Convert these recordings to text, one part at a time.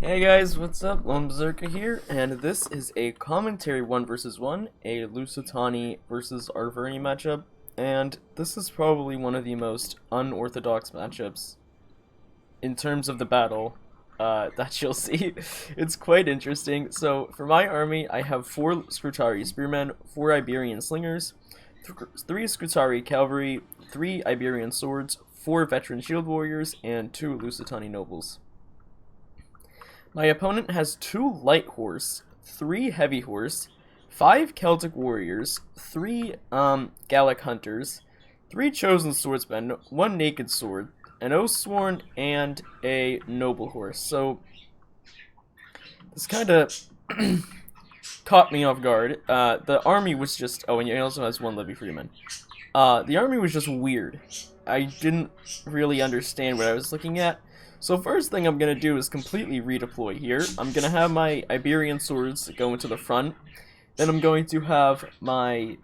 Hey guys, what's up? Lone Berserker here, and this is a commentary 1 versus 1, a Lusitani versus Arverni matchup, and this is probably one of the most unorthodox matchups in terms of the battle that you'll see. It's quite interesting. So, for my army, I have 4 Scrutari Spearmen, 4 Iberian Slingers, 3 Scrutari Cavalry, 3 Iberian Swords, 4 Veteran Shield Warriors, and 2 Lusitani Nobles. My opponent has 2 Light Horse, 3 Heavy Horse, 5 Celtic Warriors, 3 Gallic Hunters, 3 Chosen Swordsmen, 1 Naked Sword, an Oathsworn, and a Noble Horse. So, this kind of caught me off guard. The army was just... Oh, and he also has 1 Levy Freeman. The army was just weird. I didn't really understand what I was looking at. So first thing I'm going to do is completely redeploy here. I'm going to have my Iberian Swords go into the front. Then I'm going to have my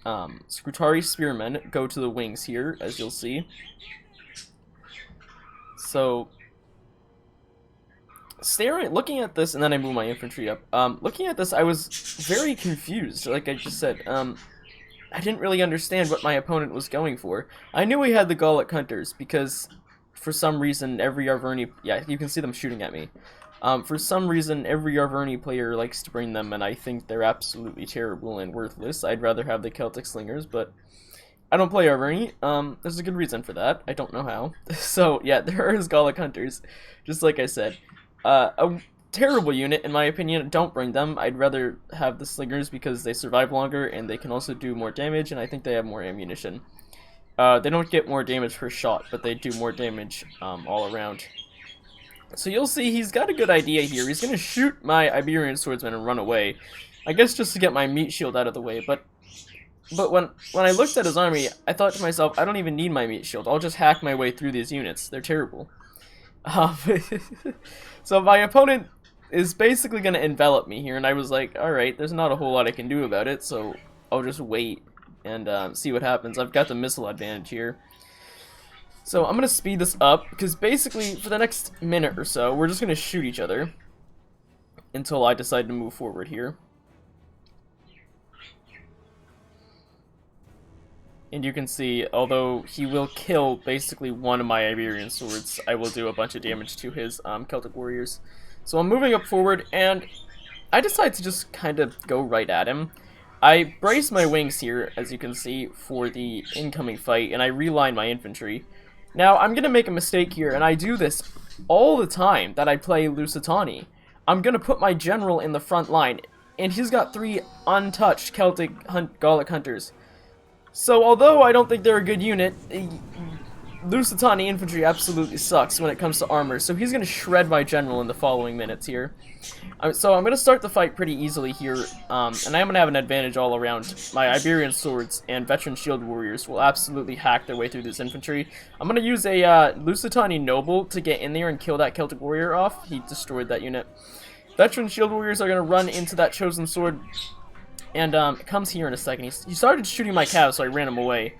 Scrutari Spearmen go to the wings here, as you'll see. So, looking at this, and then I move my infantry up. Looking at this, I was very confused, like I just said. I didn't really understand what my opponent was going for. I knew he had the Gallic Hunters, because... for some reason, every Arverni... yeah, you can see them shooting at me. For some reason, every Arverni player likes to bring them, and I think they're absolutely terrible and worthless. I'd rather have the Celtic Slingers, but I don't play Arverni. There's a good reason for that. I don't know how. So, yeah, there are his Gallic Hunters, just like I said. A terrible unit, in my opinion. Don't bring them. I'd rather have the Slingers because they survive longer, and they can also do more damage, and I think they have more ammunition. They don't get more damage per shot, but they do more damage all around. So you'll see he's got a good idea here. He's going to shoot my Iberian Swordsman and run away. I guess just to get my meat shield out of the way. But when I looked at his army, I thought to myself, I don't even need my meat shield. I'll just hack my way through these units. They're terrible. So my opponent is basically going to envelop me here. And I was like, alright, there's not a whole lot I can do about it. So I'll just wait and see what happens. I've got the missile advantage here. So I'm going to speed this up, because basically for the next minute or so, we're just going to shoot each other until I decide to move forward here. And you can see, although he will kill basically one of my Iberian Swords, I will do a bunch of damage to his Celtic Warriors. So I'm moving up forward, and I decide to just kind of go right at him. I brace my wings here, as you can see, for the incoming fight, and I reline my infantry. Now, I'm going to make a mistake here, and I do this all the time that I play Lusitani. I'm going to put my general in the front line, and he's got 3 untouched Gallic Hunters. So, although I don't think they're a good unit, Lusitani infantry absolutely sucks when it comes to armor, so he's going to shred my general in the following minutes here. So I'm going to start the fight pretty easily here, and I'm going to have an advantage all around. My Iberian Swords and Veteran Shield Warriors will absolutely hack their way through this infantry. I'm going to use a Lusitani Noble to get in there and kill that Celtic Warrior off. He destroyed that unit. Veteran Shield Warriors are going to run into that Chosen Sword, and it comes here in a second. He started shooting my calves, so I ran him away.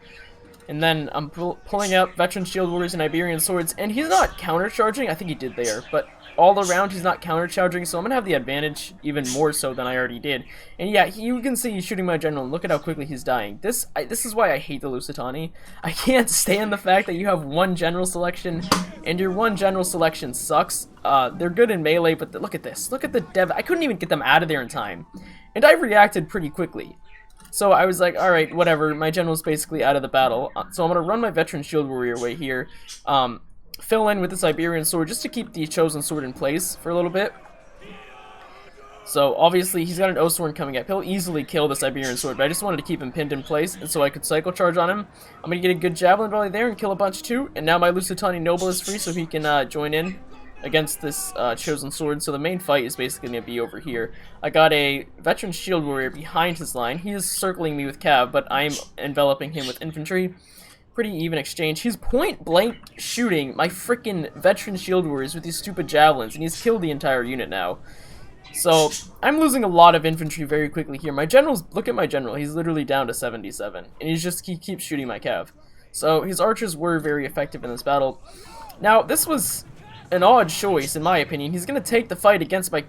And then I'm pulling out Veteran Shield Warriors and Iberian Swords, and he's not counter-charging. I think he did there, but all around he's not counter-charging, so I'm going to have the advantage even more so than I already did. And yeah, you can see he's shooting my general, and look at how quickly he's dying. This is why I hate the Lusitani. I can't stand the fact that you have one general selection, and your one general selection sucks. They're good in melee, but look at this. Look at the dev. I couldn't even get them out of there in time. And I reacted pretty quickly. So I was like, alright, whatever, my general's basically out of the battle. So I'm going to run my Veteran Shield Warrior away here. Fill in with this Iberian Sword just to keep the Chosen Sword in place for a little bit. So obviously he's got an Oathsworn coming up. He'll easily kill this Iberian Sword, but I just wanted to keep him pinned in place and so I could cycle charge on him. I'm going to get a good Javelin volley there and kill a bunch too. And now my Lusitani Noble is free so he can join in against this Chosen Sword, so the main fight is basically going to be over here. I got a Veteran Shield Warrior behind his line. He is circling me with cav, but I'm enveloping him with infantry. Pretty even exchange. He's point-blank shooting my frickin' Veteran Shield Warriors with these stupid javelins, and he's killed the entire unit now. So, I'm losing a lot of infantry very quickly here. My general's, look at my general, he's literally down to 77, and he keeps shooting my cav. So, his archers were very effective in this battle. Now, this was an odd choice, in my opinion. He's going to take the fight against my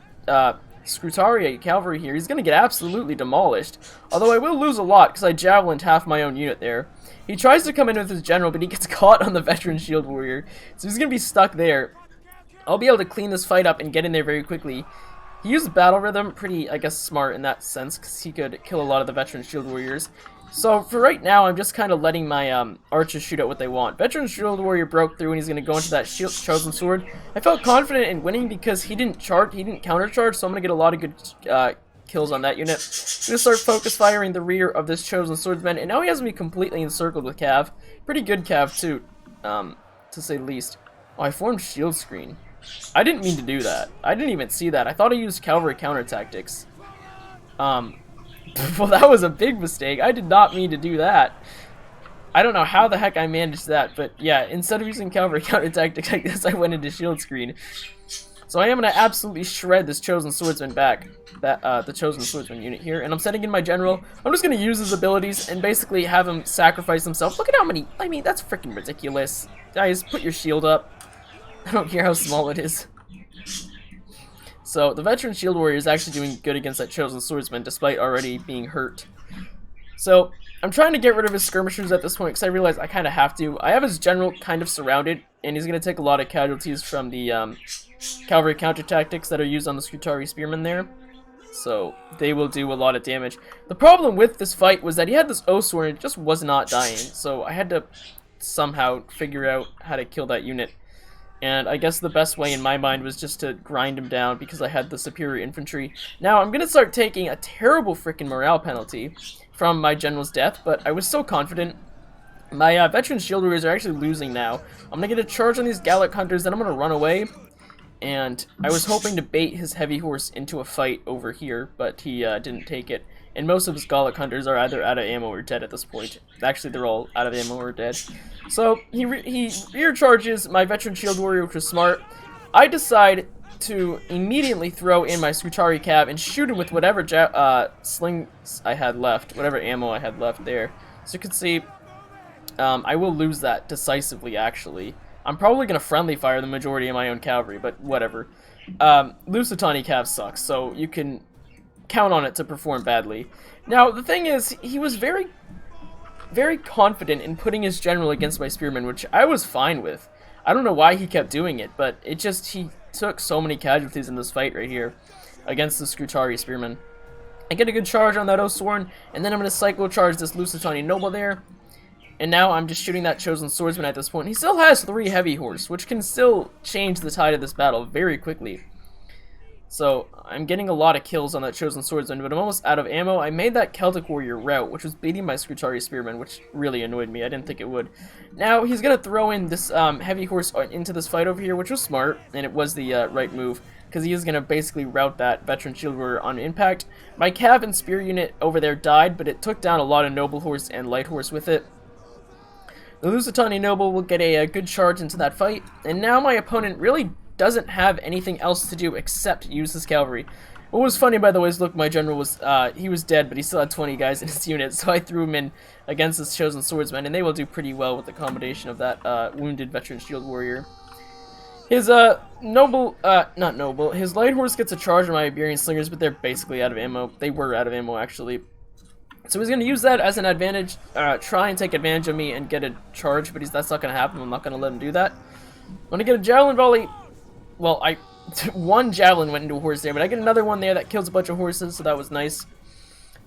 Scrutaria cavalry here. He's going to get absolutely demolished. Although I will lose a lot because I javelined half my own unit there. He tries to come in with his general, but he gets caught on the veteran shield warrior. So he's going to be stuck there. I'll be able to clean this fight up and get in there very quickly. He used battle rhythm, pretty, I guess, smart in that sense, because he could kill a lot of the veteran shield warriors. So for right now, I'm just kind of letting my archers shoot out what they want. Veteran shield warrior broke through, and he's going to go into that chosen sword. I felt confident in winning because he didn't countercharge, so I'm going to get a lot of good kills on that unit. I'm going to start focus firing the rear of this chosen swordsman, and now he has me completely encircled with cav. Pretty good cav too, to say the least. Oh, I formed shield screen. I didn't mean to do that. I didn't even see that. I thought I used cavalry counter tactics. Well, that was a big mistake. I did not mean to do that. I don't know how the heck I managed that, but yeah, instead of using cavalry counter tactics, I guess I went into shield screen. So I am going to absolutely shred this chosen swordsman back, the chosen swordsman unit here, and I'm setting in my general. I'm just going to use his abilities and basically have him sacrifice himself. Look at how many, I mean, that's freaking ridiculous. Guys, put your shield up. I don't care how small it is. So, the veteran shield warrior is actually doing good against that chosen swordsman, despite already being hurt. So, I'm trying to get rid of his skirmishers at this point, because I realize I kind of have to. I have his general kind of surrounded, and he's going to take a lot of casualties from the cavalry counter tactics that are used on the Scutari spearmen there. So, they will do a lot of damage. The problem with this fight was that he had this O-sword, and it just was not dying. So, I had to somehow figure out how to kill that unit. And I guess the best way in my mind was just to grind him down because I had the superior infantry. Now, I'm going to start taking a terrible freaking morale penalty from my general's death, but I was so confident. My veteran shield warriors are actually losing now. I'm going to get a charge on these Gallic hunters, then I'm going to run away. And I was hoping to bait his heavy horse into a fight over here, but he didn't take it. And most of his Gallic hunters are either out of ammo or dead at this point. Actually, they're all out of ammo or dead. So, he rear charges my veteran shield warrior, which was smart. I decide to immediately throw in my Scutari cav and shoot him with whatever slings I had left, whatever ammo I had left there. So you can see, I will lose that decisively, actually. I'm probably going to friendly fire the majority of my own cavalry, but whatever. Lusitani cav sucks, so you can count on it to perform badly. Now, the thing is, he was very confident in putting his general against my spearmen, which I was fine with. I don't know why he kept doing it, but it just, he took so many casualties in this fight right here against the Scutari spearmen. I get a good charge on that O-Sworn, and then I'm going to cycle charge this Lusitani noble there. And now I'm just shooting that chosen swordsman at this point. He still has 3 heavy horse, which can still change the tide of this battle very quickly. So, I'm getting a lot of kills on that chosen swordsman, but I'm almost out of ammo. I made that Celtic warrior rout, which was beating my Scutari spearman, which really annoyed me. I didn't think it would. Now, he's going to throw in this heavy horse into this fight over here, which was smart, and it was the right move, because he is going to basically rout that veteran shield warrior on impact. My cav and spear unit over there died, but it took down a lot of noble horse and light horse with it. The Lusitani noble will get a good charge into that fight, and now my opponent really doesn't have anything else to do except use his cavalry. What was funny, by the way, is look, my general was, he was dead, but he still had 20 guys in his unit, so I threw him in against this chosen swordsman, and they will do pretty well with the combination of that wounded veteran shield warrior. His not noble, his light horse gets a charge on my Iberian slingers, but they're basically out of ammo. They were out of ammo, actually. So he's going to use that as an advantage, try and take advantage of me and get a charge, but that's not going to happen. I'm not going to let him do that. I'm going to get a javelin volley. Well, one javelin went into a horse there, but I get another one there that kills a bunch of horses, so that was nice.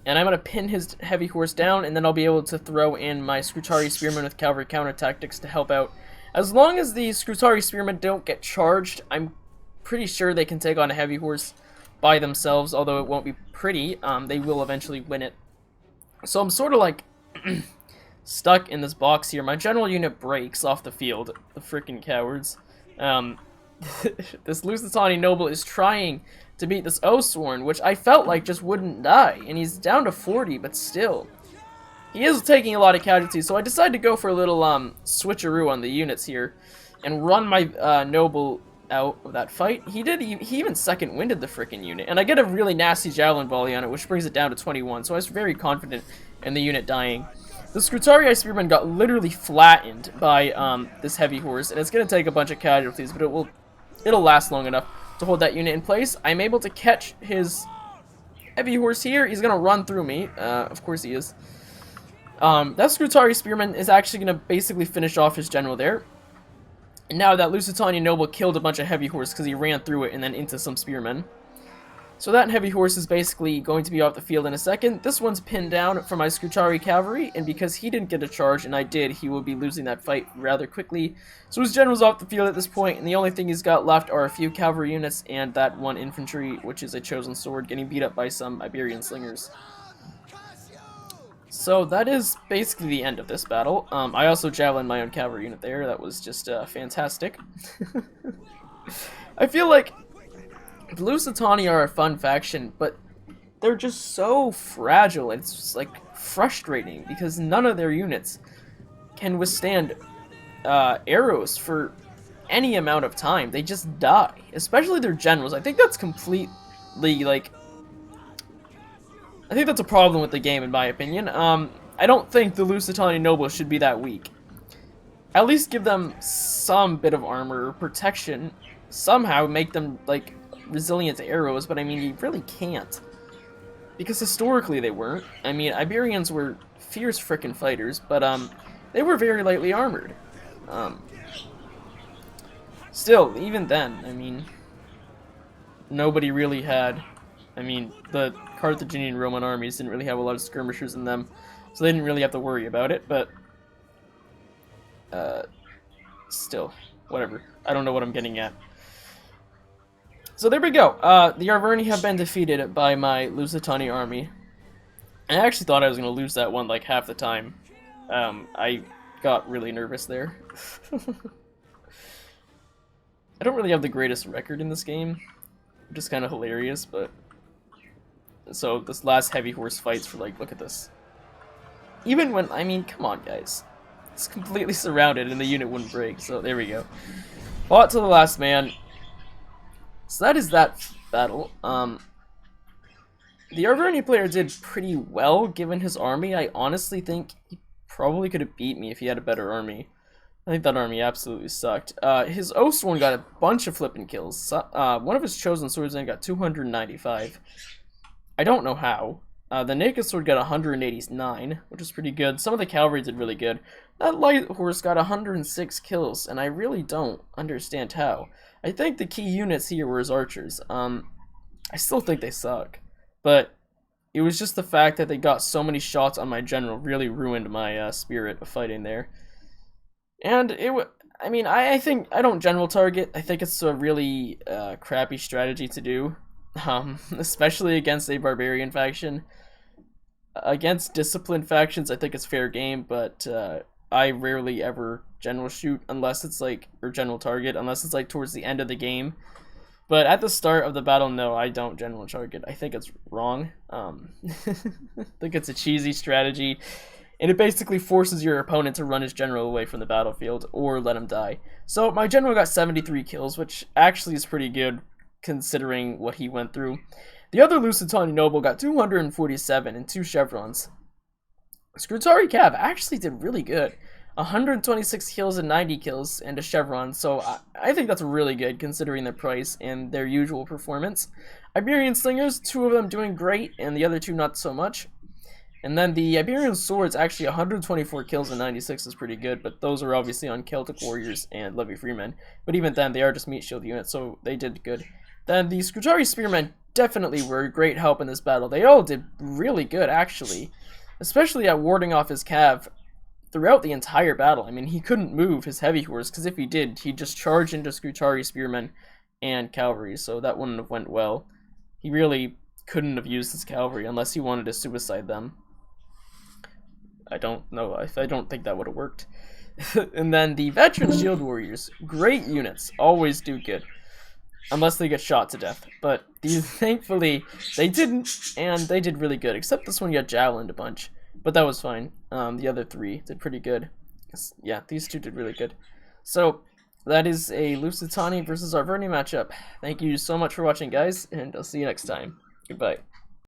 And I'm going to pin his heavy horse down, and then I'll be able to throw in my Scutari spearmen with cavalry counter tactics to help out. As long as the Scutari spearmen don't get charged, I'm pretty sure they can take on a heavy horse by themselves, although it won't be pretty. They will eventually win it. So I'm sort of like stuck in this box here. My general unit breaks off the field. The freaking cowards. This Lusitani noble is trying to beat this O-Sworn, which I felt like just wouldn't die. And he's down to 40, but still. He is taking a lot of casualties, so I decided to go for a little switcheroo on the units here. And run my noble out of that fight. He even second-winded the freaking unit. And I get a really nasty javelin volley on it, which brings it down to 21. So I was very confident in the unit dying. The Scutari spearman got literally flattened by this heavy horse, and it's going to take a bunch of casualties, but it will it'll last long enough to hold that unit in place. I'm able to catch his heavy horse here. He's gonna run through me. Of course he is. That Scrutari Spearman is actually gonna basically finish off his general there. And now that Lusitani noble killed a bunch of heavy horse because he ran through it and then into some spearmen. So that heavy horse is basically going to be off the field in a second. This one's pinned down for my Scrutari cavalry, and because he didn't get a charge and I did, he will be losing that fight rather quickly. So his general's off the field at this point, and the only thing he's got left are a few cavalry units and that one infantry, which is a chosen sword, getting beat up by some Iberian slingers. So that is basically the end of this battle. I also javelined my own cavalry unit there. That was just fantastic. I feel like the Lusitani are a fun faction, but they're just so fragile. It's just like frustrating because none of their units can withstand arrows for any amount of time. They just die, especially their generals. I think that's completely like. I think that's a problem with the game, in my opinion. I don't think the Lusitani nobles should be that weak. At least give them some bit of armor or protection. Somehow make them, like, resilient to arrows, but I mean, you really can't. Because historically they weren't. I mean, Iberians were fierce frickin' fighters, but, they were very lightly armored. Still, even then, I mean, nobody really had... I mean, the Carthaginian Roman armies didn't really have a lot of skirmishers in them, so they didn't really have to worry about it, but still, whatever. I don't know what I'm getting at. So there we go. The Arverni have been defeated by my Lusitani army. I actually thought I was going to lose that one like half the time. I got really nervous there. I don't really have the greatest record in this game, which is kind of hilarious, but... So, this last heavy horse fights for, like, look at this. Even when, I mean, come on, guys. It's completely surrounded and the unit wouldn't break, so there we go. Fought to the last man. So that is that battle. The Arverni player did pretty well, given his army. I honestly think he probably could have beat me if he had a better army. I think that army absolutely sucked. His Oathsworn got a bunch of flipping kills. One of his chosen swordsmen got 295. I don't know how. The Naked Sword got 189, which is pretty good. Some of the cavalry did really good. That light horse got 106 kills, and I really don't understand how. I think the key units here were his archers. I still think they suck, but it was just the fact that they got so many shots on my general really ruined my spirit of fighting there. And I mean, I think I don't general target. I think it's a really crappy strategy to do. Especially against a barbarian faction. Against disciplined factions, I think it's fair game, but I rarely ever general shoot unless it's like, or general target, unless it's like towards the end of the game. But at the start of the battle, no, I don't general target. I think it's wrong. I think it's a cheesy strategy, and it basically forces your opponent to run his general away from the battlefield or let him die. So my general got 73 kills, which actually is pretty good, considering what he went through. The other Lusitani noble got 247 and 2 chevrons. Scrutari Cav actually did really good. 126 kills and 90 kills and a chevron, so I think that's really good considering their price and their usual performance. Iberian Slingers, 2 of them doing great and the other 2 not so much. And then the Iberian Swords, actually 124 kills and 96 is pretty good, but those are obviously on Celtic Warriors and Levy Freemen. But even then, they are just meat shield units, so they did good. Then the Scrutari Spearmen definitely were a great help in this battle. They all did really good, actually. Especially at warding off his cav throughout the entire battle. I mean, he couldn't move his heavy horse, because if he did, he'd just charge into Scrutari Spearmen and cavalry, so that wouldn't have went well. He really couldn't have used his cavalry unless he wanted to suicide them. I don't know. I don't think that would have worked. And then the Veteran Shield Warriors, great units, always do good. Unless they get shot to death. But these, thankfully, they didn't, and they did really good. Except this one got javelined a bunch. But that was fine. The other 3 did pretty good. Yeah, these 2 did really good. So, that is a Lusitani versus Arverni matchup. Thank you so much for watching, guys, and I'll see you next time. Goodbye.